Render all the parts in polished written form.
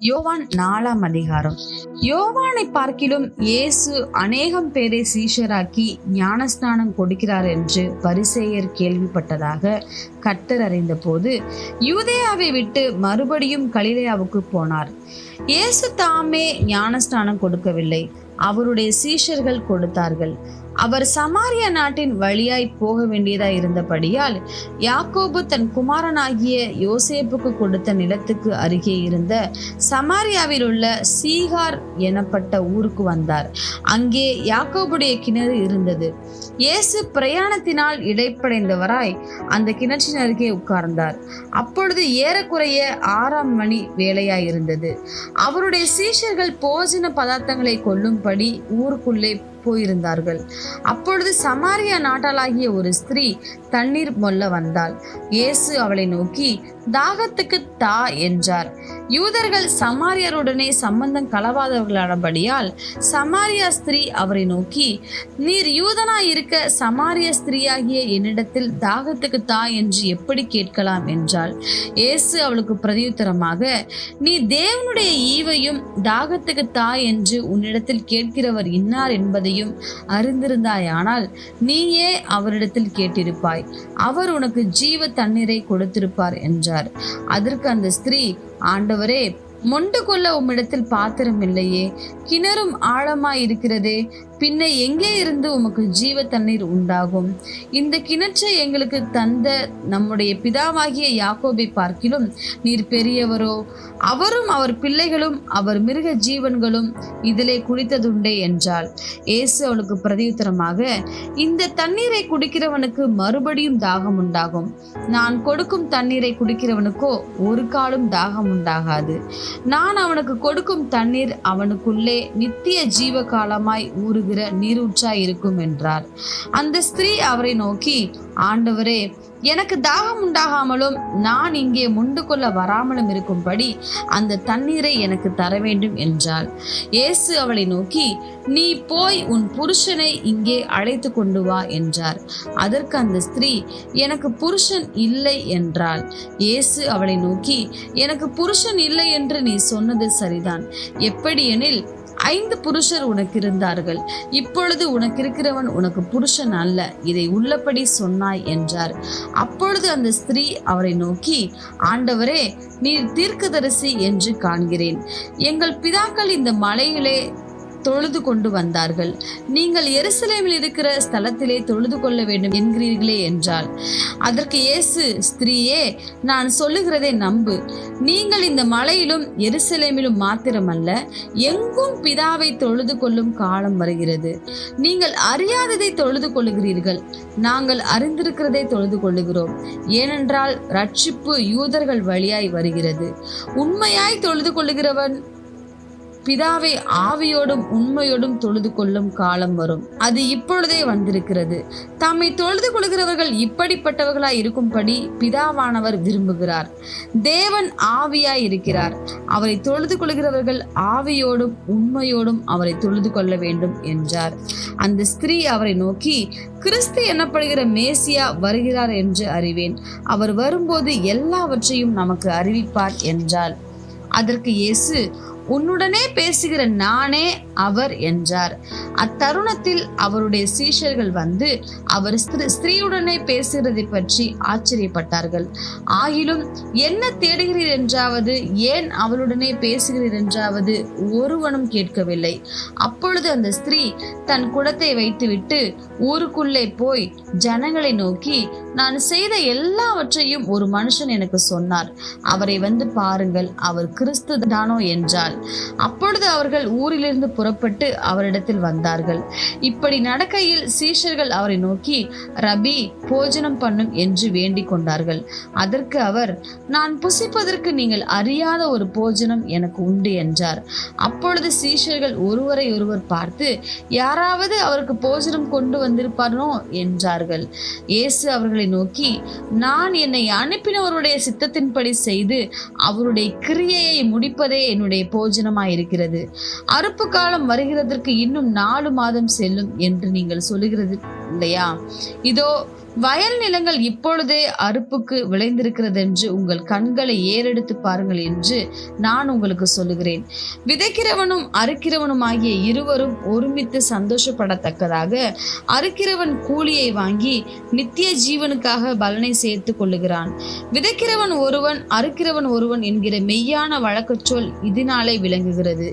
யோவான் 4ஆம் அதிகாரம். யோவானை பார்க்கிலும் இயேசு அநேகம் பேரை சீஷராக்கி ஞானஸ்நானம் கொடுக்கிறார் என்று பரிசேயர் கேள்விப்பட்டதாக கர்த்தர் அறிந்த போது யூதேயாவை விட்டு மறுபடியும் கலிலேயாவுக்கு போனார். இயேசு தாமே ஞானஸ்நானம் கொடுக்கவில்லை, அவருடைய சீஷர்கள் கொடுத்தார்கள். அவர் சமாரியா நாட்டின் வழியாய் போக வேண்டியதாய் இருந்தபடியால் யாக்கோபு தன் குமாரனாகிய யோசேப்புக்கு கொடுத்த நிலத்துக்கு அருகே இருந்த சமாரியாவில் உள்ள சீகார் எனப்பட்ட ஊருக்கு வந்தார். அங்கே யாக்கோபுடைய கிணறு இருந்தது. இயேசு பிரயாணத்தினால் இடைப்படைந்தவராய் அந்த கிணற்றின் அருகே உட்கார்ந்தார். அப்பொழுது ஏறக்குறைய 6ஆம் மணி வேளையாயிருந்தது. அவருடைய சீஷர்கள் போஜன பதார்த்தங்களை கொள்ளும்படி ஊருக்குள்ளே போயிருந்தார்கள். அப்பொழுது சமாரியா நாட்டாளாகிய ஒரு ஸ்திரீ தண்ணீர் மொல்ல வந்தாள். இயேசு அவளை நோக்கி, தாகத்துக்கு தா என்றார். யூதர்கள் சமாரியருடனே சம்பந்தம் கலவாதவர்களானபடியால் சமாரியா ஸ்திரீ அவரை நோக்கி, நீர் யூதனாய் இருக்க சமாரிய ஸ்திரீயாகிய என்னிடத்தில் தாகத்துக்கு தா என்று எப்படி கேட்கலாம் என்றாள். இயேசு அவளுக்கு பிரதியுத்தரமாக, நீ தேவனுடைய ஈவையும் தாகத்துக்கு தா என்று உன்னிடத்தில் கேட்கிறவர் இன்னார் என்பதையும் அறிந்திருந்தாயானால் நீயே அவரிடத்தில் கேட்டிருப்பாய், அவர் உனக்கு ஜீவ தண்ணீரை கொடுத்திருப்பார் என்றார். அதற்கு அந்த ஸ்திரீ, ஆண்டவரே, மொண்டு கொள்ள உம்மிடத்தில் பாத்திரம் இல்லையே, கிணறும் ஆழமாய் இருக்கிறதே, பின்ன எங்கே இருந்து உமக்கு ஜீவ தண்ணீர் உண்டாகும்? இந்த கிணற்றை எங்களுக்கு தந்த நம்முடைய பிதாவாகிய யாக்கோபை பார்க்கிலும் நீர் பெரியவரோ? அவரும் அவர் பிள்ளைகளும் அவர் மிருக ஜீவன்களும் இதிலே குடித்ததுண்டே என்றாள். இயேசு அவளுக்கு பிரதியுத்தரமாக, இந்த தண்ணீரை குடிக்கிறவனுக்கு மறுபடியும் தாகம் உண்டாகும். நான் கொடுக்கும் தண்ணீரை குடிக்கிறவனுக்கோ ஒரு காலும் தாகம் உண்டாகாது. நான் அவனுக்கு கொடுக்கும் தண்ணீர் அவனுக்குள்ளே நித்திய ஜீவ காலமாய் ஊறுகிற நீரூற்றாய் இருக்கும் என்றார். அந்த ஸ்திரீ அவரை நோக்கி, ஆண்டவரே, எனக்கு தாகம் உண்டாகாமலும் நான் இங்கே முண்டு கொள்ள வராமலும் இருக்கும்படி அந்த தண்ணீரை எனக்கு தர வேண்டும் என்றாள். இயேசு அவளை நோக்கி, நீ போய் உன் புருஷனை இங்கே அழைத்து கொண்டு வா என்றார். அதற்கு அந்த ஸ்திரீ, எனக்கு புருஷன் இல்லை என்றாள். இயேசு அவளை நோக்கி, எனக்கு புருஷன் இல்லை என்று நீ சொன்னது சரிதான். எப்படியெனில் 5 புருஷர் உனக்கு இருந்தார்கள், இப்பொழுது உனக்கு இருக்கிறவன் உனக்கு புருஷன் அல்ல, இதை உள்ளபடி சொன்னாய் என்றார். அப்பொழுது அந்த ஸ்திரீ அவரை நோக்கி, ஆண்டவரே, நீர் தீர்க்கதரிசி என்று காண்கிறேன். எங்கள் பிதாக்கள் இந்த மலையிலே தொழுது கொண்டு வந்தார்கள், நீங்கள் எருசலேமில் இருக்கிற ஸ்தலத்திலே தொழுது கொள்ள வேண்டும் என்கிறீர்களே என்றாள். அதற்கு இயேசு, ஸ்திரீயே, நான் சொல்லுகிறதை நம்பு. நீங்கள் இந்த மலையிலும் எருசலேமிலும் மாத்திரமல்ல, எங்கும் பிதாவை தொழுது கொள்ளும் காலம் வருகிறது. நீங்கள் அறியாததை தொழுது கொள்ளுகிறீர்கள், நாங்கள் அறிந்திருக்கிறதை தொழுது கொள்ளுகிறோம். ஏனென்றால் ரட்சிப்பு யூதர்கள் வழியாய் வருகிறது. உண்மையாய் தொழுது கொள்ளுகிறவன் பிதாவை ஆவியோடும் உண்மையோடும் தொழுது கொள்ளும் காலம் வரும், அது இப்பொழுதே வந்திருக்கிறது. தம்மை தொழுது கொள்கிறவர்கள் இப்படிப்பட்டவர்களாய் இருக்கும்படி பிதாவானவர் விரும்புகிறார். தேவன் ஆவியாய் இருக்கிறார், அவரை தொழுது கொள்கிறவர்கள் ஆவியோடும் உண்மையோடும் அவரை தொழுது கொள்ள வேண்டும் என்றார். அந்த ஸ்திரீ அவரை நோக்கி, கிறிஸ்து எனப்படுகிற மேசியா வருகிறார் என்று அறிவேன். அவர் வரும்போது எல்லாவற்றையும் நமக்கு அறிவிப்பார் என்றாள். அதற்கு இயேசு, உன்னுடனே பேசுகிற நானே அவர் என்றார். அத்தருணத்தில் அவருடைய சீஷர்கள் வந்து அவர் ஸ்திரீயுடனே பேசுகிறதை பற்றி ஆச்சரியப்பட்டார்கள். ஆகிலும் என்ன தேடுகிறீர் என்றாவது, ஏன் அவளுடனே பேசுகிறீர் என்றாவது ஒருவனும் கேட்கவில்லை. அப்பொழுது அந்த ஸ்திரீ தன் குடத்தை வைத்துவிட்டு ஊருக்குள்ளே போய் ஜனங்களை நோக்கி, நான் செய்த எல்லாவற்றையும் ஒரு மனுஷன் எனக்கு சொன்னார், அவரை வந்து பாருங்கள், அவர் கிறிஸ்து தானோ என்றாள். அப்பொழுது அவர்கள் ஊரிலிருந்து புறப்பட்டு அவரிடத்தில் வந்தார்கள். இப்படி நடக்கையில் சீஷர்கள் அவரை நோக்கி, ரபி, போஜனம் பண்ணும் என்று வேண்டிக் கொண்டார்கள். அதற்கு அவர், நான் புசிப்பதற்கு நீங்கள் அறியாத ஒரு போஜனம் எனக்கு உண்டு என்றார். அப்பொழுது சீஷர்கள் ஒருவரை ஒருவர் பார்த்து, யாராவது அவருக்கு போஜனம் கொண்டு வந்திருப்பாரோ என்றார்கள். இயேசு அவர்களை நோக்கி, நான் என்னை அனுப்பினவருடைய சித்தத்தின்படி செய்து அவருடைய கிரியையை முடிப்பதே என்னுடைய போஜனமாயிருக்கிறது. அறுப்பு காலம் வருகிறதற்கு இன்னும் 4 மாதம் செல்லும் என்று நீங்கள் சொல்லுகிறது இல்லையா? இதோ வயல் நிலங்கள் இப்பொழுதே அறுப்புக்கு விளைந்திருக்கிறது என்று உங்கள் கண்களை ஏறெடுத்து பாருங்கள் என்று நான் உங்களுக்கு சொல்லுகிறேன். விதைக்கிறவனும் அறுக்கிறவனும் ஆகிய இருவரும் ஒருமித்து சந்தோஷப்படத்தக்கதாக அறுக்கிறவன் கூலியை வாங்கி நித்திய ஜீவனுக்காக பலனை சேர்த்து கொள்ளுகிறான். விதைக்கிறவன் ஒருவன் அறுக்கிறவன் ஒருவன் என்கிற மெய்யான வழக்கச்சொல் இதனாலே விளங்குகிறது.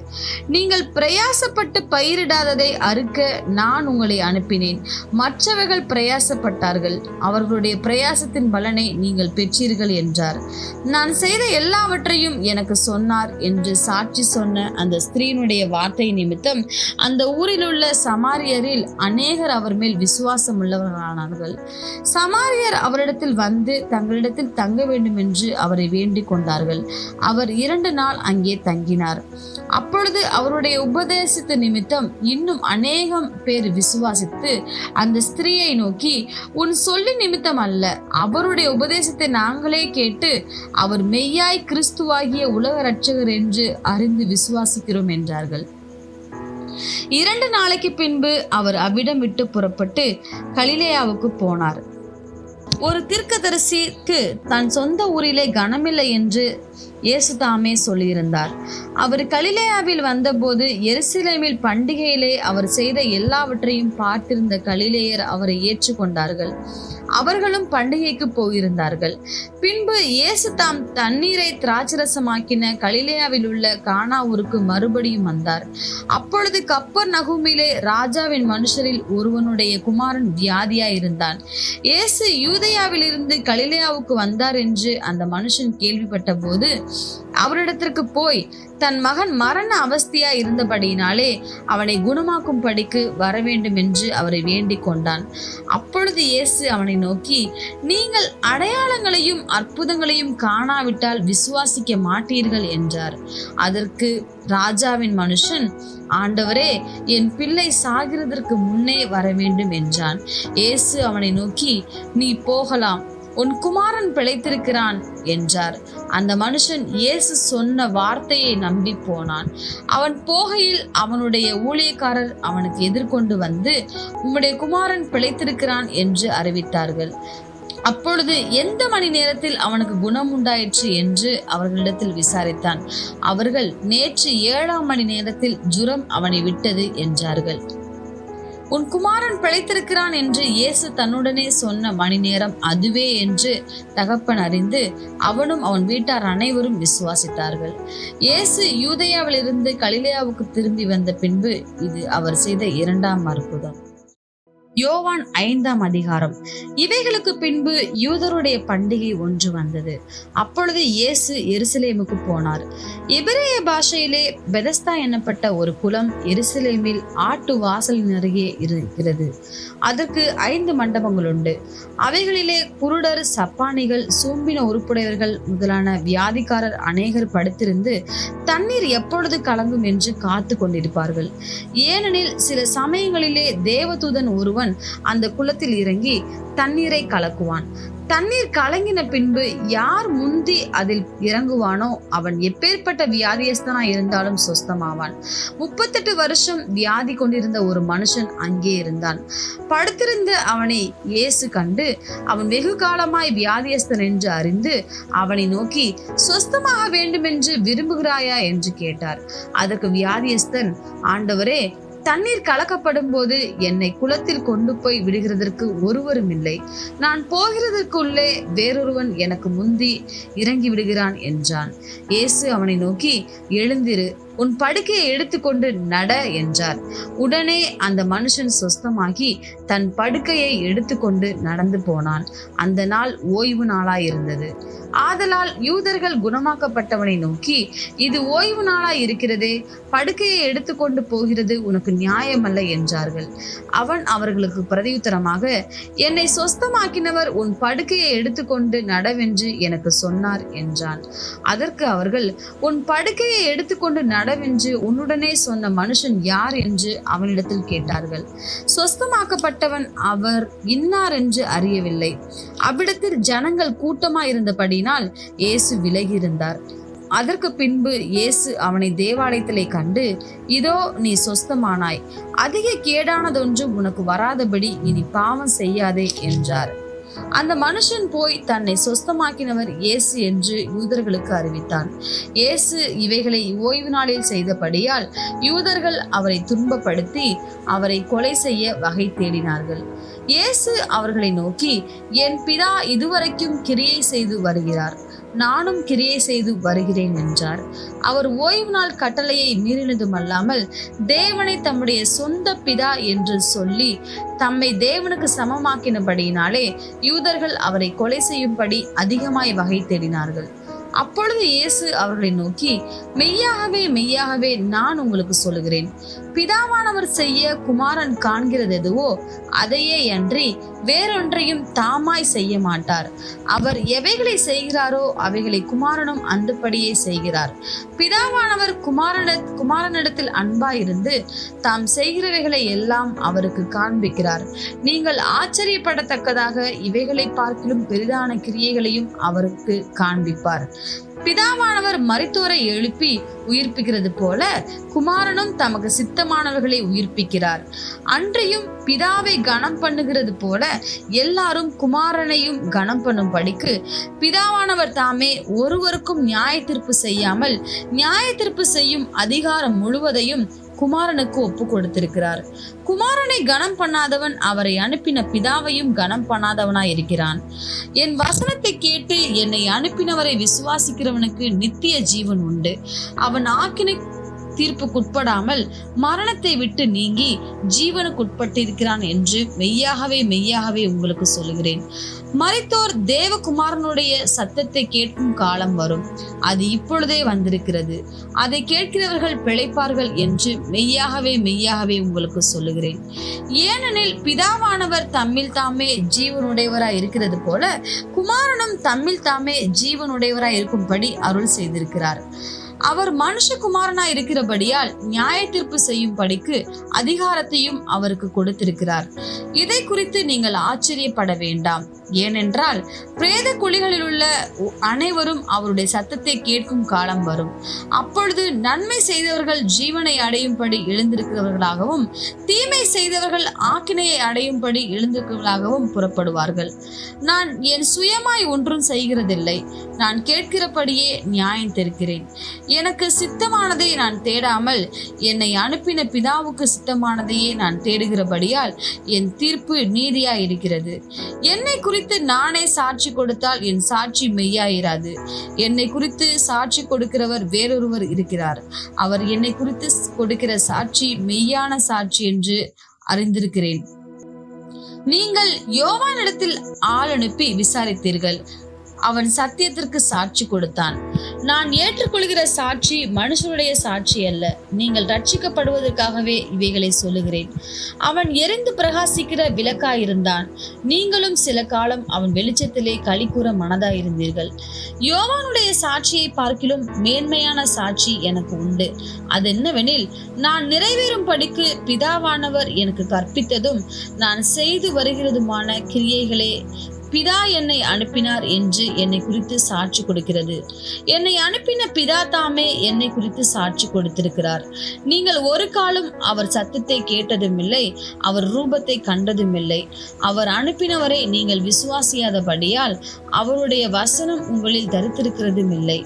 நீங்கள் பிரயாசப்பட்டு பயிரிடாததை அறுக்க நான் உங்களை அனுப்பினேன். மற்றவர்கள் பிரயாசப்பட்டார்கள், அவர்களுடைய பிரயாசத்தின் பலனை நீங்கள் பெற்றீர்கள் என்றார். நான் செய்த எல்லாவற்றையும் எனக்கு சொன்னார் என்று சாட்சி சொன்ன அந்த ஸ்திரீனுடைய வார்த்தை நிமித்தம் அந்த ஊரில் உள்ள சமாரியரில் அநேகர் அவர் மேல் விசுவாசம் உள்ளவர்களானார்கள். சமாரியர் அவரிடத்தில் வந்து தங்களிடத்தில் தங்க வேண்டும் என்று அவரை வேண்டிக் கொண்டார்கள். அவர் 2 நாள் அங்கே தங்கினார். அப்பொழுது அவருடைய உபதேசத்து நிமித்தம் இன்னும் அநேகம் பேர் விசுவாசித்து அந்த ஸ்திரீயை நோக்கி, உன் சொல்லி நிமித்தம் அல்ல, அவருடைய உபதேசத்தை நாங்களே கேட்டு அவர் மெய்யாய் கிறிஸ்துவாகிய உலக இரட்சகர் என்று அறிந்து விசுவாசிக்கிறோம் என்றார்கள். 2 நாளைக்கு பின்பு அவர் அவ்விடம் விட்டு புறப்பட்டு கலிலேயாவுக்கு போனார். ஒரு தீர்க்கதரிசிக்கு தன் சொந்த ஊரிலே கனமில்லை என்று இயேசு தாமே சொல்லியிருந்தார். அவர் கலிலேயாவில் வந்தபோது எருசலேமில் பண்டிகையிலே அவர் செய்த எல்லாவற்றையும் பார்த்திருந்த கலிலேயர் அவரை ஏற்றுக்கொண்டார்கள். அவர்களும் பண்டிகைக்கு போயிருந்தார்கள். பின்பு இயேசு தாம் தண்ணீரை திராட்சரசமாக்கின கலிலேயாவில் உள்ள கானா ஊருக்கு மறுபடியும் வந்தார். அப்பொழுது கப்பர் நகுமிலே ராஜாவின் மனுஷரில் ஒருவனுடைய குமாரன் வியாதியாயிருந்தான். இயேசு யூதேயாவிலிருந்து கலிலேயாவுக்கு வந்தார் என்று அந்த மனுஷன் கேள்விப்பட்ட போது அவரிடத்திற்கு போய் தன் மகன் மரண அவஸ்தையா இருந்தபடியினாலே அவனை குணமாக்கும் படிக்கு வர வேண்டும் என்று அவரை வேண்டிக் கொண்டான். அப்பொழுது இயேசு அவனை நோக்கி, நீங்கள் அடையாளங்களையும் அற்புதங்களையும் காணாவிட்டால் விசுவாசிக்க மாட்டீர்கள் என்றார். அதற்கு ராஜாவின் மனுஷன், ஆண்டவரே, என் பிள்ளை சாகிறதற்கு முன்னே வர வேண்டும் என்றான். இயேசு அவனை நோக்கி, நீ போகலாம், உன் குமாரன் பிழைத்திருக்கிறான் என்றார். அந்த மனுஷன் இயேசு சொன்ன வார்த்தையை நம்பி போனான். அவன் போகையில் அவனுடைய ஊழியக்காரர் அவனுக்கு எதிர்கொண்டு வந்து, உம்முடைய குமாரன் பிழைத்திருக்கிறான் என்று அறிவித்தார்கள். அப்பொழுது எந்த மணி நேரத்தில் அவனுக்கு குணம் உண்டாயிற்று என்று அவர்களிடத்தில் விசாரித்தான். அவர்கள், நேற்று 7ஆம் மணி நேரத்தில் ஜுரம் அவனை விட்டது என்றார்கள். உன் குமாரன் பிழைத்திருக்கிறான் என்று இயேசு தன்னுடனே சொன்ன மணி நேரம் அதுவே என்று தகப்பன் அறிந்து அவனும் அவன் வீட்டார் அனைவரும் விசுவாசித்தார்கள். இயேசு யூதேயாவிலிருந்து கலிலேயாவுக்கு திரும்பி வந்த பின்பு இது அவர் செய்த 2ஆம் அற்புதம். யோவான் 5ஆம் அதிகாரம். இவைகளுக்கு பின்பு யூதருடைய பண்டிகை ஒன்று வந்தது. அப்பொழுது இயேசு எருசலேமுக்கு போனார். எபிரேய பாஷையிலே பெதஸ்தா என்னப்பட்ட ஒரு குளம் எருசலேமில் ஆட்டு வாசலின் அருகே இருக்கிறது. அதற்கு 5 மண்டபங்கள் உண்டு. அவைகளிலே குருடர், சப்பானிகள், சூம்பின உறுப்புடையவர்கள் முதலான வியாதிக்காரர் அநேகர் படுத்திருந்து தண்ணீர் எப்பொழுது கலங்கும் என்று காத்து கொண்டிருப்பார்கள். ஏனெனில் சில சமயங்களிலே தேவதூதன் ஒருவன் அந்த குளத்தில் இறங்கி தண்ணீரை கலக்குவான். தண்ணீர் கலங்கின பின்பு யார் முந்தி அதில் இறங்குவானோ அவன் எப்பேற்பட்ட வியாதியஸ்தனா இருந்தாலும் சொஸ்தமாவான். 38 வருஷம் வியாதி கொண்டிருந்த ஒரு மனுஷன் அங்கே இருந்தான். படுத்திருந்த அவனை இயேசு கண்டு அவன் வெகு காலமாய் வியாதியஸ்தன் என்று அறிந்து அவனை நோக்கி, சொஸ்தமாக வேண்டுமென்று விரும்புகிறாயா என்று கேட்டார். அதற்கு வியாதியஸ்தன், ஆண்டவரே, தண்ணீர் கலக்கப்படும் போது என்னை குளத்தில் கொண்டு போய் விடுகிறதற்கு ஒருவரும் இல்லை. நான் போகிறதற்குள்ளே வேறொருவன் எனக்கு முந்தி இறங்கி விடுகிறான் என்றான். இயேசு அவனை நோக்கி, எழுந்திரு, உன் படுக்கையை எடுத்துக்கொண்டு நட என்றார். உடனே அந்த மனுஷன் சொஸ்தமாகி தன் படுக்கையை எடுத்துக்கொண்டு நடந்து போனான். அந்த நாள் ஓய்வு நாளாயிருந்தது. ஆதலால் யூதர்கள் குணமாக்கப்பட்டவனை நோக்கி, இது ஓய்வு நாளாய் இருக்கிறதே, படுக்கையை எடுத்துக்கொண்டு போகிறது உனக்கு நியாயமல்ல என்றார்கள். அவன் அவர்களுக்கு பிரதியுத்தரமாக, என்னை சொஸ்தமாக்கினவர் உன் படுக்கையை எடுத்துக்கொண்டு நடவென்று எனக்கு சொன்னார் என்றான். அதற்கு அவர்கள், உன் படுக்கையை எடுத்துக்கொண்டு நடவென்று உன்னுடனே சொன்ன மனுஷன் யார் என்று அவனிடத்தில் கேட்டார்கள். சொஸ்தமாக்கப்பட்டவன் அவர் இன்னார் என்று அறியவில்லை. அவ்விடத்தில் ஜனங்கள் கூட்டமாயிருந்தபடியினால் இயேசு விலகி இருந்தார். அதற்கு பின்பு இயேசு அவனை தேவாலயத்திலே கண்டு, இதோ நீ சொஸ்தமானாய், அதிக கேடானதொன்றும் உனக்கு வராதபடி இனி பாவம் செய்யாதே என்றார். அந்த மனுஷன் போய் தன்னை சொஸ்தமாக்கினவர் இயேசு என்று யூதர்களுக்கு அறிவித்தான். இயேசு இவைகளை ஓய்வு நாளில் செய்தபடியால் யூதர்கள் அவரை துன்பப்படுத்தி அவரை கொலை செய்ய வகை தேடினார்கள். இயேசு அவர்களை நோக்கி, என் பிதா இதுவரைக்கும் கிரியை செய்து வருகிறார், நானும் கிரியை செய்து வருகிறேன் என்றார். அவர் ஓய்வு நாள் கட்டளையை மீறினதுமல்லாமல் தேவனை தம்முடைய சொந்த பிதா என்று சொல்லி தம்மை தேவனுக்கு சமமாக்கினபடியினாலே யூதர்கள் அவரை கொலை செய்யும்படி அதிகமாய் வகை தேடினார்கள். அப்பொழுது இயேசு அவர்களை நோக்கி, மெய்யாகவே மெய்யாகவே நான் உங்களுக்கு சொல்லுகிறேன், பிதாவானவர் செய்ய குமாரன் காண்கிறது எதுவோ அதையே அன்றி வேறொன்றையும் தாமாய் செய்ய மாட்டார். அவர் எவைகளை செய்கிறாரோ அவைகளை குமாரனும் அந்தபடியே செய்கிறார். பிதாவானவர் குமாரனிடத்தில் அன்பாயிருந்து தாம் செய்கிறவைகளை எல்லாம் அவருக்கு காண்பிக்கிறார். நீங்கள் ஆச்சரியப்படத்தக்கதாக இவைகளை பார்க்கிலும் பெரிதான கிரியைகளையும் அவருக்கு காண்பிப்பார். பிதாவானவர் மரித்தோரை எழுப்பி உயிர்ப்பிக்கிறது போல குமாரனும் தமக்கு சித்தமானவர்களை உயிர்ப்பிக்கிறார். அன்றையும் பிதாவை கனம் பண்ணுகிறது போல எல்லாரும் குமாரனையும் கனம் பண்ணும் படிக்கு பிதாவானவர் தாமே ஒருவருக்கும் நியாய தீர்ப்பு செய்யாமல் நியாய தீர்ப்பு செய்யும் அதிகாரம் முழுவதையும் குமாரனுக்கு ஒப்பு கொடுத்திருக்கிறார். குமாரனை கனம் பண்ணாதவன் அவரை அனுப்பின பிதாவையும் கனம் பண்ணாதவனாய் இருக்கிறான். என் வசனத்தை கேட்டு என்னை அனுப்பினவரை விசுவாசிக்கிறவனுக்கு நித்திய ஜீவன் உண்டு. அவன் ஆக்கினை தீர்ப்புக்குட்படாமல் மரணத்தை விட்டு நீங்கி ஜீவனுக்குட்பட்டிருக்கிறான் என்று மெய்யாகவே மெய்யாகவே உங்களுக்கு சொல்லுகிறேன். மரித்தோர் தேவகுமாரனுடைய சத்தத்தை கேட்கும் காலம் வரும், அது இப்பொழுதே வந்திருக்கிறது. அதை கேட்கிறவர்கள் பிழைப்பார்கள் என்று மெய்யாகவே மெய்யாகவே உங்களுக்கு சொல்லுகிறேன். ஏனெனில் பிதாவானவர் தம்மில் தாமே ஜீவனுடையவராய் இருக்கிறது போல குமாரனும் தம்மில் தாமே ஜீவனுடையவராய் இருக்கும்படி அருள் செய்திருக்கிறார். அவர் மனுஷகுமாரனாய் இருக்கிறபடியால் நியாய தீர்ப்பு செய்யும் படிக்கு அதிகாரத்தையும் அவருக்கு கொடுத்திருக்கிறார். இதை குறித்து நீங்கள் ஆச்சரியப்பட வேண்டாம். ஏனென்றால் பிரேத குழிகளில் உள்ள அனைவரும் அவருடைய சத்தத்தை கேட்கும் காலம் வரும். அப்பொழுது நன்மை செய்தவர்கள் ஜீவனை அடையும்படி எழுந்திருக்கிறவர்களாகவும் தீமை செய்தவர்கள் ஆக்கினையை அடையும்படி எழுந்திருக்கிறவர்களாகவும் புறப்படுவார்கள். நான் என் சுயமாய் ஒன்றும் செய்கிறதில்லை, நான் கேட்கிறபடியே நியாயம் தீர்க்கிறேன். எனக்கு சித்தமானதை நான் தேடாமல் என்னை அனுப்பின பிதாவுக்கு சித்தமானதையே நான் தேடுகிறபடியால் என் தீர்ப்பு நீதியாய் இருக்கிறது. என்னை குறித்து நானே சாட்சி கொடுத்தால் என் சாட்சி மெய்யாயிராது. என்னை குறித்து சாட்சி கொடுக்கிறவர் வேறொருவர் இருக்கிறார். அவர் என்னை குறித்து கொடுக்கிற சாட்சி மெய்யான சாட்சி என்று அறிந்திருக்கிறேன். நீங்கள் யோவானிடத்தில் ஆள் அனுப்பி விசாரித்தீர்கள், அவன் சத்தியத்திற்கு சாட்சி கொடுத்தான். நான் ஏற்றுக்கொள்கிற சாட்சி மனுஷனுடைய சாட்சி அல்ல, நீங்கள் ரட்சிக்கப்படுவதற்காகவே இவைகளை சொல்லுகிறேன். அவன் எரிந்து பிரகாசிக்கிற விளக்காயிருந்தான். நீங்களும் சில காலம் அவன் வெளிச்சத்திலே களிகூற மனதாயிருந்தீர்கள். யோவானுடைய சாட்சியை பார்க்கிலும் மேன்மையான சாட்சி எனக்கு உண்டு. அதென்னவெனில், நான் நிறைவேறும் படிக்கு பிதாவானவர் எனக்கு கற்பித்ததும் நான் செய்து வருகிறதுமான கிரியைகளே பிதா என்னை அனுப்பினார் என்று என்னை குறித்து சாட்சி கொடுக்கிறது. என்னை அனுப்பின பிதா தாமே என்னை குறித்து சாட்சி கொடுத்திருக்கிறார். நீங்கள் ஒரு காலம் அவர் சத்தத்தை கேட்டதும் இல்லை, அவர் ரூபத்தை கண்டதும் இல்லை. அவர் அனுப்பினவரை நீங்கள் விசுவாசியாதபடியால் அவருடைய வசனம் உங்களில் தரித்திருக்கிறதும் இல்லை.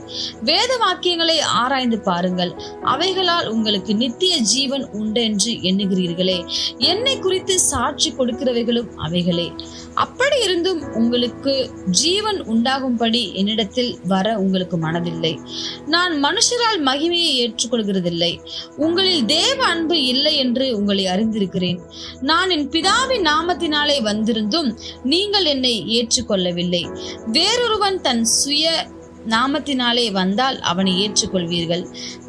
வேத வாக்கியங்களை ஆராய்ந்து பாருங்கள், அவைகளால் உங்களுக்கு நித்திய ஜீவன் உண்டென்று எண்ணுகிறீர்களே. என்னை குறித்து சாட்சி கொடுக்கிறவைகளும் அவைகளே. அப்படி இருந்தும் உங்களுக்கு ஜீவன் உண்டாகும்படி என்னிடத்தில் வர உங்களுக்கு மனதில்லை. நான் மனுஷரால் மகிமையை ஏற்றுக்கொள்கிறதில்லை. உங்களில் தேவ அன்பு இல்லை என்று உங்களை அறிந்திருக்கிறேன். நான் என் பிதாவின் நாமத்தினாலே வந்திருந்தும் நீங்கள் என்னை ஏற்றுக்கொள்ளவில்லை. வேறொருவன் தன் சுய நாமத்தினாலே வந்தால் அவனை ஏற்றுக்கொள்வீர்கள்.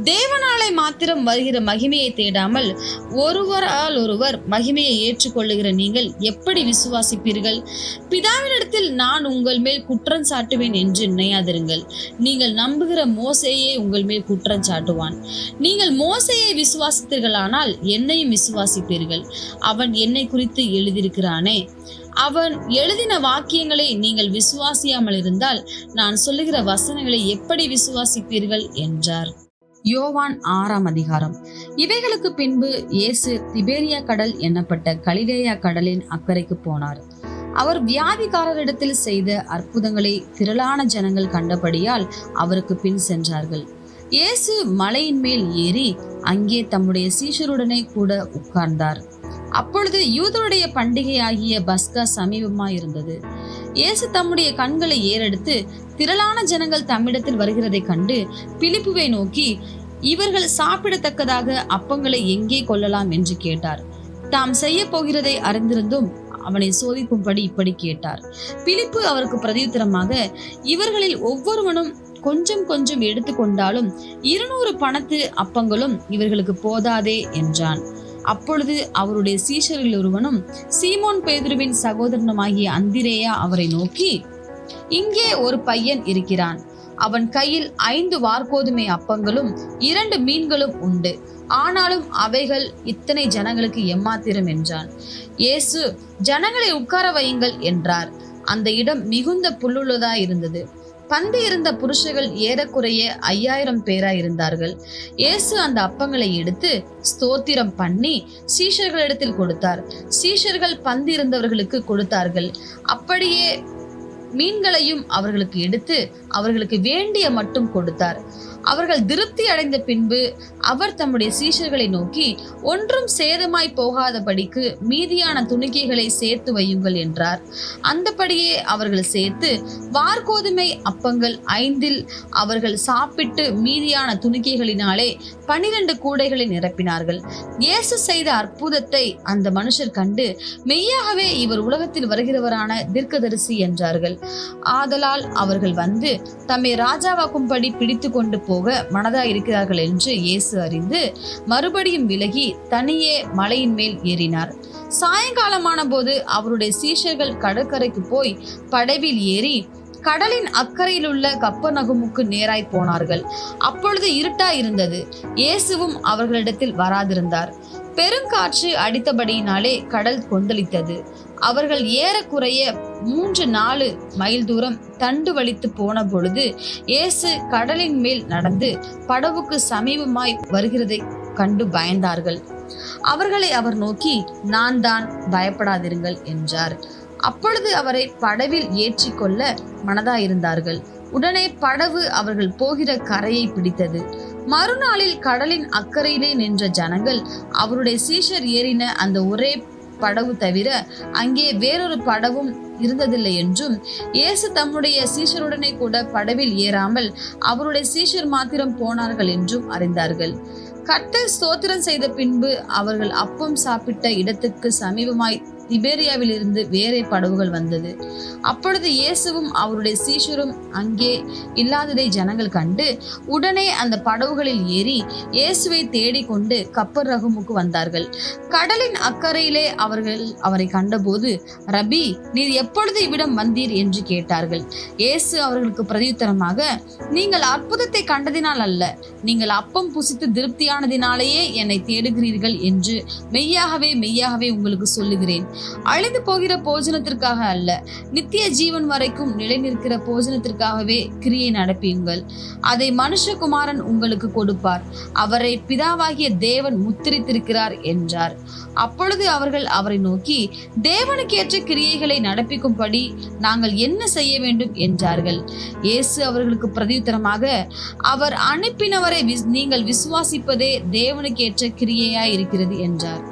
தேவனாலே மாத்திரம் வருகிற மகிமையை தேடாமல் ஒருவரால் ஒருவர் மகிமையை ஏற்றுக்கொள்ளுகிற நீங்கள் எப்படி விசுவாசிப்பீர்கள்? பிதாவினிடத்தில் நான் உங்கள் மேல் குற்றம் சாட்டுவேன் என்று நினையாதிருங்கள். நீங்கள் நம்புகிற மோசேயே உங்கள் மேல் குற்றம் சாட்டுவான். நீங்கள் மோசேயை விசுவாசித்தீர்களானால் என்னையும் விசுவாசிப்பீர்கள். அவன் என்னை குறித்து எழுதியிருக்கிறானே, அவன் எழுதின வாக்கியங்களை நீங்கள் விசுவாசியாமல் இருந்தால் நான் சொல்லுகிற வசனங்களை எப்படி விசுவாசிப்பீர்கள் என்றார். யோவான் 6ஆம் அதிகாரம். இவைகளுக்கு பின்பு இயேசு திபேரியா கடல் என்னப்பட்ட கலிலேயா கடலின் அக்கறைக்கு போனார். அவர் வியாதிக்காரரிடத்தில் செய்த அற்புதங்களை திரளான ஜனங்கள் கண்டபடியால் அவருக்கு பின் சென்றார்கள். இயேசு மலையின் மேல் ஏறி அங்கே தம்முடைய சீஷருடனே கூட உட்கார்ந்தார். அப்பொழுது யூதருடைய பண்டிகையாகிய பஸ்கா சமீபமாயிருந்தது. இயேசு தம்முடைய கண்களை ஏறெடுத்து திரளான ஜனங்கள் தம்மிடத்தில் வருகிறதை கண்டு பிலிப்புவை நோக்கி, இவர்கள் சாப்பிடத்தக்கதாக அப்பங்களை எங்கே கொள்ளலாம் என்று கேட்டார். தாம் செய்ய போகிறதை அறிந்திருந்தும் அவனை சோதிக்கும்படி இப்படி கேட்டார். பிலிப்பு அவருக்கு பிரதியுத்தரமாக, இவர்களில் ஒவ்வொருவனும் கொஞ்சம் கொஞ்சம் எடுத்துக்கொண்டாலும் 200 பணத்து அப்பங்களும் இவர்களுக்கு போதாதே என்றான். அப்பொழுது அவருடைய சீஷரில் ஒருவனும் சீமோன் பேதுருவின் சகோதரனுமாகிய அந்திரேயா அவரை நோக்கி, இங்கே ஒரு பையன் இருக்கிறான். அவன் கையில் 5 வார்கோதுமை அப்பங்களும் 2 மீன்களும் உண்டு. ஆனாலும் அவைகள் இத்தனை ஜனங்களுக்கு எம்மாத்திரம் என்றான். இயேசு, ஜனங்களை உட்கார வையுங்கள் என்றார். அந்த இடம் மிகுந்த புல்லுள்ளதாய் இருந்தது. பந்தி இருந்த புருஷர்கள் ஏறக்குறைய 5000 பேராய் இருந்தார்கள். இயேசு அந்த அப்பங்களை எடுத்து ஸ்தோத்திரம் பண்ணி சீஷர்களிடத்தில் கொடுத்தார். சீஷர்கள் பந்தி இருந்தவர்களுக்கு கொடுத்தார்கள். அப்படியே மீன்களையும் அவர்களுக்கு எடுத்து அவர்களுக்கு வேண்டிய மட்டும் கொடுத்தார். அவர்கள் திருப்தி அடைந்த பின்பு அவர் தம்முடைய சீஷர்களை நோக்கி, ஒன்றும் சேதமாய் போகாதபடிக்கு மீதியான துணிக்கைகளை சேர்த்து வையுங்கள் என்றார். அந்தபடியே அவர்கள் சேர்த்து வார்கோதுமை அப்பங்கள் 5 அவர்கள் சாப்பிட்டு மீதியான துணிக்கைகளினாலே 12 கூடைகளை நிரப்பினார்கள். இயேசு செய்த அற்புதத்தை அந்த மனுஷர் கண்டு, மெய்யாகவே இவர் உலகத்தில் வருகிறவரான தீர்க்கதரிசி என்றார்கள். ஆதலால் அவர்கள் வந்து தம்மை ராஜாவாக்கும்படி பிடித்து கொண்டு போக மனதாய் இருக்கிறார்கள் என்று இயேசு அறிந்து மறுபடியும் விலகி தனியே மலையின் மேல் ஏறினார். சாயங்காலமான போது அவருடைய சீஷர்கள் கடற்கரைக்கு போய் படவில் ஏறி கடலின் அக்கறையில் உள்ள கப்பர்நகூமுக்கு நேராய் போனார்கள். அப்பொழுது இருட்டாய் இருந்தது. இயேசுவும் அவர்களிடத்தில் வராதிருந்தார். பெருங்காற்று அடித்தபடியினாலே கடல் கொந்தளித்தது. அவர்கள் ஏறக்குறைய 3-4 மைல் தூரம் தண்டு வலித்து போன பொழுது இயேசு கடலின் மேல் நடந்து படவுக்கு சமீபமாய் வருகிறதை கண்டு பயந்தார்கள். அவர்களை அவர் நோக்கி, நான் தான், பயப்படாதிருங்கள் என்றார். அப்பொழுது அவரை படவில் ஏற்றிக்கொள்ள மனதாயிருந்தார்கள். உடனே படவு அவர்கள் போகிற கரையை பிடித்தது. மறுநாளில் கடலின் அக்கறையிலே நின்ற ஜனங்கள் அவருடைய சீஷர் ஏறின அந்த ஒரே படவு தவிர அங்கே வேறொரு படவும் இருந்ததில்லை என்றும், இயேசு தம்முடைய சீஷருடனே கூட படவில் ஏறாமல் அவருடைய சீஷர் மாத்திரம் போனார்கள் என்றும் அறிந்தார்கள். கர்த்தர் ஸ்தோத்திரம் செய்த பின்பு அவர்கள் அப்பம் சாப்பிட்ட இடத்துக்கு சமீபமாய் திபேரியாவில் இருந்து வேறே படவுகள் வந்தது. அப்பொழுது இயேசுவும் அவருடைய சீஷரும் அங்கே இல்லாததை ஜனங்கள் கண்டு உடனே அந்த படவுகளில் ஏறி இயேசுவை தேடிக்கொண்டு கப்பர்நகூமுக்கு வந்தார்கள். கடலின் அக்கறையிலே அவர்கள் அவரை கண்டபோது, ரபி, நீர் எப்பொழுது இவ்விடம் வந்தீர் என்று கேட்டார்கள். இயேசு அவர்களுக்கு பிரதியுத்தரமாக, நீங்கள் அற்புதத்தை கண்டதினால் அல்ல, நீங்கள் அப்பம் புசித்து திருப்தியானதினாலேயே என்னை தேடுகிறீர்கள் என்று மெய்யாகவே மெய்யாகவே உங்களுக்கு சொல்லுகிறேன். அழிந்து போகிற போஜனத்திற்காக அல்ல, நித்திய ஜீவன் வரைக்கும் நிலை நிற்கிற போஜனத்திற்காகவே கிரியை நடப்பியுங்கள். அதை மனுஷகுமாரன் உங்களுக்கு கொடுப்பார். அவரை பிதாவாகிய தேவன் முத்திரித்திருக்கிறார் என்றார். அப்பொழுது அவர்கள் அவரை நோக்கி, தேவனுக்கேற்ற கிரியைகளை நடப்பிக்கும்படி நாங்கள் என்ன செய்ய வேண்டும் என்றார்கள். இயேசு அவர்களுக்கு பிரதியுத்தரமாக, அவர் அனுப்பினவரை நீங்கள் விசுவாசிப்பதே தேவனுக்கேற்ற கிரியையாய் இருக்கிறது என்றார்.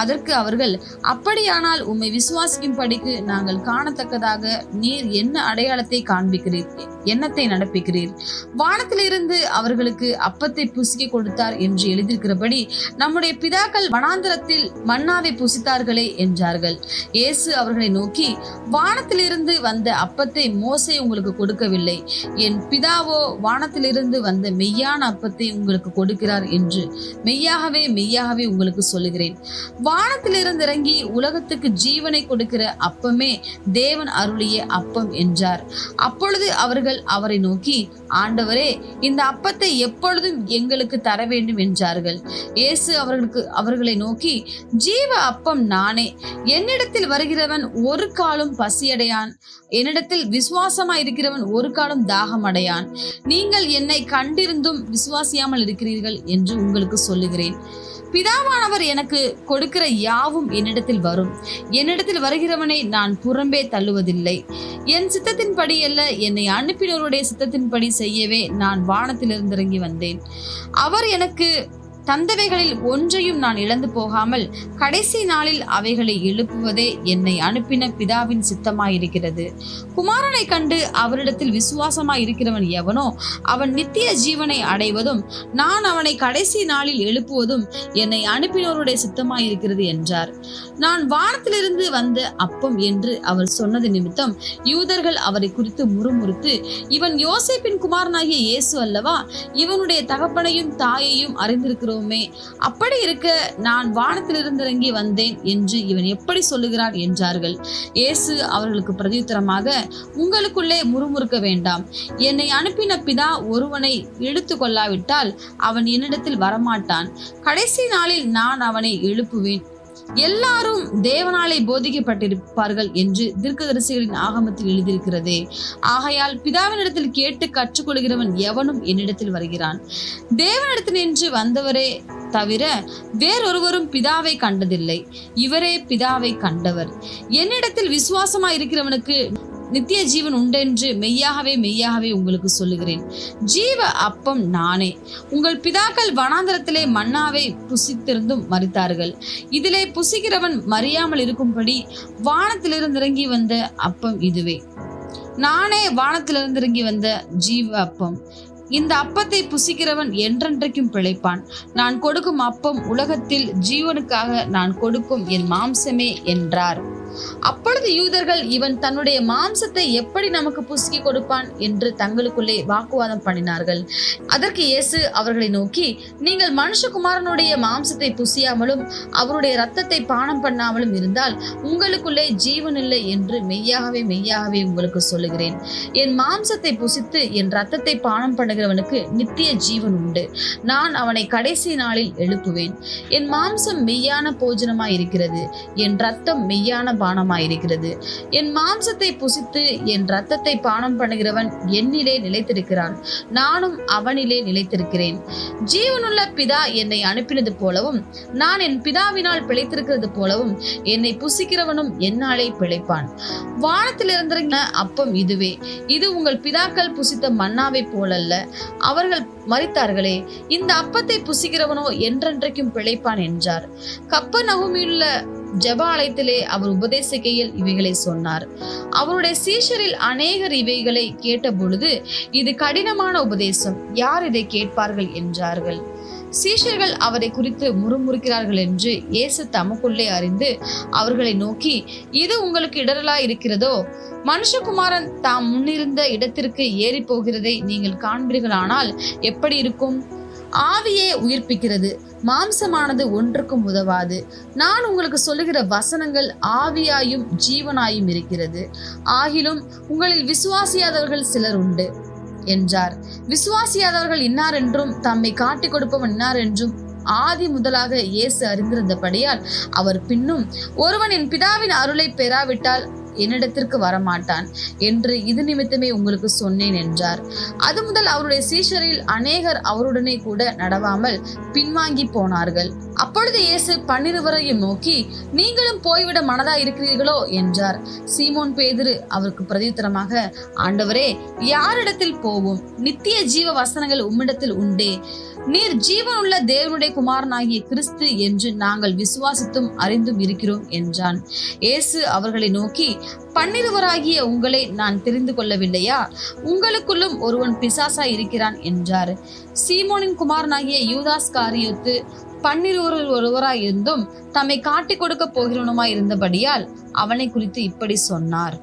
அதற்கு அவர்கள், அப்படியானால் உம்மை விசுவாசிக்கும்படிக்கு நாங்கள் காணத்தக்கதாக நீர் என்ன அடையாளத்தை காண்பிக்கிறீர், என்னத்தை நடப்பிக்கிறீர்? வானத்திலிருந்து அவர்களுக்கு அப்பத்தை புசிக்க கொடுத்தார் என்று எழுதியிருக்கிறபடி நம்முடைய பிதாக்கள் வனாந்தரத்தில் மன்னாவை புசித்தார்களே என்றார்கள். இயேசு அவர்களை நோக்கி, வானத்திலிருந்து வந்த அப்பத்தை மோசே உங்களுக்கு கொடுக்கவில்லை, என் பிதாவோ வானத்திலிருந்து வந்த மெய்யான அப்பத்தை உங்களுக்கு கொடுக்கிறார் என்று மெய்யாகவே மெய்யாகவே உங்களுக்கு சொல்லுகிறேன். வானத்திலிருந்து இறங்கி உலகத்துக்கு உங்களுக்கு ஜீவனை கொடுக்கிற அப்பமே தேவன் அருளிய அப்பம் என்றார். அப்பொழுது அவர்கள் அவரை நோக்கி, ஆண்டவரே, இந்த அப்பத்தை எப்பொழுதும் எங்களுக்கு தர வேண்டும் என்றார்கள். இயேசு அவர்களை நோக்கி, ஜீவ அப்பம் நானே. என்னிடத்தில் வருகிறவன் ஒரு காலும் பசியடையான், என்னிடத்தில் விசுவாசமாய் இருக்கிறவன் ஒரு காலம் தாகம் அடையான். நீங்கள் என்னை கண்டிருந்தும் விசுவாசியாமல் இருக்கிறீர்கள் என்று உங்களுக்கு சொல்லுகிறேன். பிதாவானவர் எனக்கு கொடுக்கிற யாவும் என்னிடத்தில் வரும். என்னிடத்தில் வருகிறவனை நான் புறம்பே தள்ளுவதில்லை. என் சித்தத்தின்படி அல்ல, என்னை அனுப்பினவருடைய சித்தத்தின்படி செய்யவே நான் வானத்திலிருந்து இறங்கி வந்தேன். அவர் எனக்கு தந்தவைகளில் ஒன்றையும் நான் இழந்து போகாமல் கடைசி நாளில் அவைகளை எழுப்புவதே என்னை அனுப்பின பிதாவின் சித்தமாயிருக்கிறது. குமாரனை கண்டு அவரிடத்தில் விசுவாசமாய் இருக்கிறவன் எவனோ அவன் நித்திய ஜீவனை அடைவதும் நான் அவனை கடைசி நாளில் எழுப்புவதும் என்னை அனுப்பினோருடைய சித்தமாயிருக்கிறது என்றார். நான் வானத்திலிருந்து வந்த அப்பம் என்று அவர் சொன்னது நிமித்தம் யூதர்கள் அவரை குறித்து முறுமுறுத்து, இவன் யோசேப்பின் குமாரனாகிய இயேசு அல்லவா? இவனுடைய தகப்பனையும் தாயையும் அறிந்திருக்கிறோம். அப்படி இருக்க நான் வானத்திலிருந்து இறங்கி வந்தேன் என்று இவன் எப்படி சொல்லுகிறான் என்றார்கள். இயேசு அவர்களுக்கு பிரதியுத்தரமாக, உங்களுக்குள்ளே முறுமுறுக்க வேண்டாம். என்னை அனுப்பின பிதா ஒருவனை இழுத்து கொள்ளாவிட்டால் அவன் என்னிடத்தில் வரமாட்டான். கடைசி நாளில் நான் அவனை எழுப்புவேன். எல்லாரும் தேவனாலே போதிக்கப்பட்டிருப்பார்கள் என்று தீர்க்கதரிசிகளின் ஆகமத்தில் எழுதியிருக்கிறதே. ஆகையால் பிதாவினிடத்தில் கேட்டு கற்றுக்கொள்கிறவன் எவனும் என்னிடத்தில் வருகிறான். தேவனிடத்தில் நின்று வந்தவரே தவிர வேறொருவரும் பிதாவை கண்டதில்லை. இவரே பிதாவை கண்டவர். என்னிடத்தில் விசுவாசமாய் இருக்கிறவனுக்கு நித்திய ஜீவன் உண்டென்று மெய்யாகவே உங்களுக்கு சொல்லுகிறேன். ஜீவ அப்பம் நானே. உங்கள் பிதாக்கள் வனாந்தரத்திலே மன்னாவை புசித்திருந்தும் மரித்தார்கள். இதிலே புசிக்கிறவன் மறியாமல் இருக்கும்படி வானத்திலிருந்து இறங்கி வந்த அப்பம் இதுவே. நானே வானத்திலிருந்து இறங்கி வந்த ஜீவ அப்பம். இந்த அப்பத்தை புசிக்கிறவன் என்றென்றைக்கும் பிழைப்பான். நான் கொடுக்கும் அப்பம் உலகத்தில் ஜீவனுக்காக நான் கொடுக்கும் என் மாம்சமே என்றார். அப்பொழுது யூதர்கள், இவன் தன்னுடைய மாம்சத்தை எப்படி நமக்கு புசுக்கி கொடுப்பான் என்று தங்களுக்குள்ளே வாக்குவாதம் பண்ணினார்கள். அதற்கு இயேசு அவர்களை நோக்கி, நீங்கள் மனுஷகுமாரனுடைய மாம்சத்தை புசியாமலும் அவருடைய இரத்தத்தை பானம் பண்ணாமலும் இருந்தால் உங்களுக்குள்ளே ஜீவன் இல்லை என்று மெய்யாகவே உங்களுக்கு சொல்லுகிறேன். என் மாம்சத்தை புசித்து என் இரத்தத்தை பானம் பண்ணுகிறவனுக்கு நித்திய ஜீவன் உண்டு. நான் அவனை கடைசி நாளில் எழுப்புவேன். என் மாம்சம் மெய்யான போஜனமாய் இருக்கிறது, என் இரத்தம் மெய்யான பானமாயிருக்கிறது. என் மாம்சத்தை புசித்து என் இரத்தத்தை பானம் பண்ணுகிறவன் என்னிலே நிலைத்திருக்கிறான், நானும் அவனிலே நிலைத்திருக்கிறேன். ஜீவனுள்ள பிதா என்னை அனுப்பினது போலவும் நான் என் பிதாவினால் பிழைத்திருக்கிறது போலவும் என்னை புசிக்கிறவனும் என்னாலே பிழைப்பான். வானத்தில் இருந்திருந்த அப்பம் இதுவே. இது உங்கள் பிதாக்கள் புசித்த மன்னாவை போலல்ல, அவர்கள் மரித்தார்களே. இந்த அப்பத்தை புசிக்கிறவனோ என்றென்றைக்கும் பிழைப்பான் என்றார். கப்பர்நகூமிலுள்ள ஜெப ஆலயத்திலே அவர் உபதேசிக்கையில் இவைகளை சொன்னார். அவருடைய சீஷரில் அநேகர் இவைகளை கேட்ட பொழுது, இது கடினமான உபதேசம், யார் இதை கேட்பார்கள் என்றார்கள். சீஷர்கள் அவரை குறித்து முறுமுறுக்கிறார்கள் என்று இயேசு தமக்குள்ளே அறிந்து அவர்களை நோக்கி, இது உங்களுக்கு இடரலா இருக்கிறதோ? மனுஷகுமாரன் தாம் முன்னிருந்த இடத்திற்கு ஏறி போகிறதை நீங்கள் காண்பீர்களானால் எப்படி இருக்கும்? ஆவியே உயிர்ப்பிக்கிறது, மாம்சமானது ஒன்றுக்கும் உதவாது. நான் உங்களுக்கு சொல்லுகிற வசனங்கள் ஆவியாயும் ஜீவனாயும் இருக்கிறது. ஆகிலும் உங்களில் விசுவாசியாதவர்கள் சிலர் உண்டு என்றார். விசுவாசியாதவர்கள் இன்னார் என்றும் தம்மை காட்டிக் கொடுப்பவன் இன்னார் என்றும் ஆதி முதலாக இயேசு அறிந்திருந்தபடியால் அவர் பின்னும், ஒருவன் என் பிதாவின் அருளை பெறாவிட்டால் என்னிடத்திற்கு வரமாட்டான் என்று இது நிமித்தமே உங்களுக்கு சொன்னேன் என்றார். அது முதல் அவருடைய சீஷரில் அநேகர் அவருடனே கூட நடவாமல் பின்வாங்கி போனார்கள். அப்பொழுது இயேசு 12 நோக்கி, நீங்களும் போய்விட மனதா இருக்கிறீர்களோ என்றார். சீமோன் பேதுரு அவருக்கு பிரதியுத்தரமாக, ஆண்டவரே, யாரிடத்தில் போவோம்? நித்திய ஜீவ வசனங்கள் உம்மிடத்தில் உண்டே. நீர் ஜீவனுள்ள தேவனுடைய குமாரனாகிய கிறிஸ்து என்று நாங்கள் விசுவாசித்தும் அறிந்தும் இருக்கிறோம் என்றான். இயேசு அவர்களை நோக்கி, 12 உங்களை நான் தெரிந்து கொள்ளவில்லையா? உங்களுக்குள்ளும் ஒருவன் பிசாசாய் இருக்கிறான் என்றார். சீமோனின் குமாரனாகிய யூதாஸ் காரியோத்து 12 ஒருவராய் இருந்தும் தம்மை காட்டிக் கொடுக்க போகிறவனுமாய் இருந்தபடியால் அவனை குறித்து இப்படி சொன்னார்.